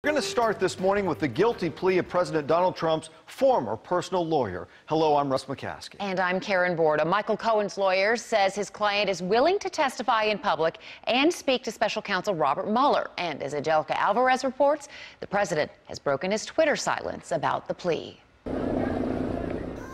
We're going to start this morning with the guilty plea of President Donald Trump's former personal lawyer. Hello, I'm Russ McCaskey. And I'm Karen Borda. Michael Cohen's lawyer says his client is willing to testify in public and speak to special counsel Robert Mueller. And as Angelica Alvarez reports, the president has broken his Twitter silence about the plea.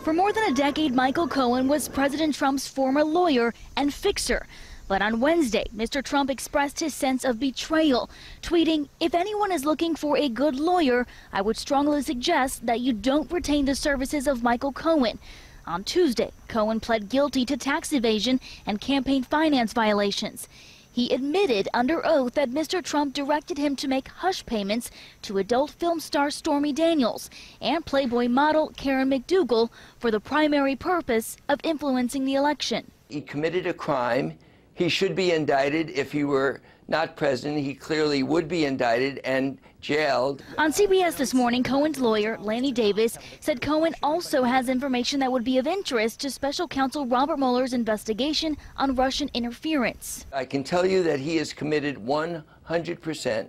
For more than a decade, Michael Cohen was President Trump's former lawyer and fixer. But on Wednesday, Mr. Trump expressed his sense of betrayal, tweeting, "If anyone is looking for a good lawyer, I would strongly suggest that you don't retain the services of Michael Cohen." On Tuesday, Cohen pled guilty to tax evasion and campaign finance violations. He admitted under oath that Mr. Trump directed him to make hush payments to adult film star Stormy Daniels and Playboy model Karen McDougal for the primary purpose of influencing the election. He committed a crime. He should be indicted. If he were not president, he clearly would be indicted and jailed. On CBS this morning, Cohen's lawyer, Lanny Davis, said Cohen also has information that would be of interest to special counsel Robert Mueller's investigation on Russian interference. I can tell you that he is committed 100%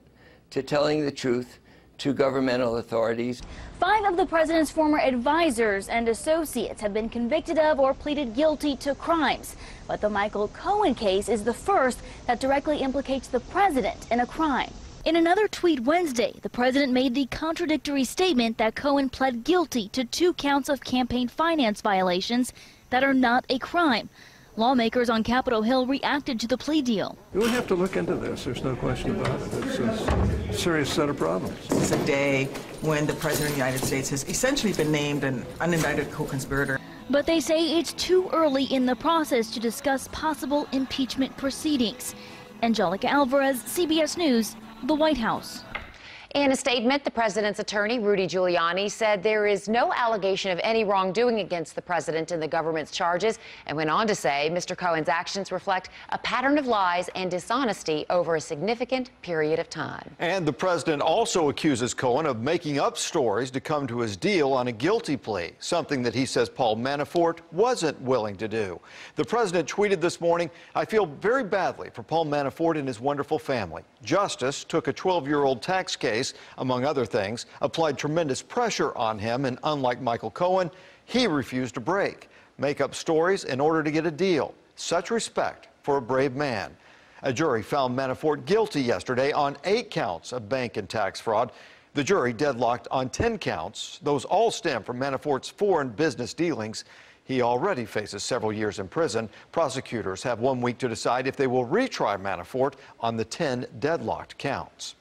to telling the truth to governmental authorities. 5 of the president's former advisors and associates have been convicted of or pleaded guilty to crimes. But the Michael Cohen case is the first that directly implicates the president in a crime. In another tweet Wednesday, the president made the contradictory statement that Cohen pled guilty to 2 counts of campaign finance violations that are not a crime. Lawmakers on Capitol Hill reacted to the plea deal. We have to look into this. There's no question about it. It's a serious set of problems. It's a day when the President of the United States has essentially been named an unindicted co-conspirator. But they say it's too early in the process to discuss possible impeachment proceedings. Angelica Alvarez, CBS News, the White House. In a statement, the president's attorney, Rudy Giuliani, said there is no allegation of any wrongdoing against the president in the government's charges, and went on to say Mr. Cohen's actions reflect a pattern of lies and dishonesty over a significant period of time. And the president also accuses Cohen of making up stories to come to his deal on a guilty plea, something that he says Paul Manafort wasn't willing to do. The president tweeted this morning, "I feel very badly for Paul Manafort and his wonderful family. Justice took a 12-year-old tax case, among other things, applied tremendous pressure on him, and unlike Michael Cohen, he refused to make up stories in order to get a deal. Such respect for a brave man." A jury found Manafort guilty yesterday on 8 counts of bank and tax fraud. The jury deadlocked on 10 counts. Those all stem from Manafort's foreign business dealings. He already faces several years in prison. Prosecutors have 1 week to decide if they will retry Manafort on the 10 deadlocked counts.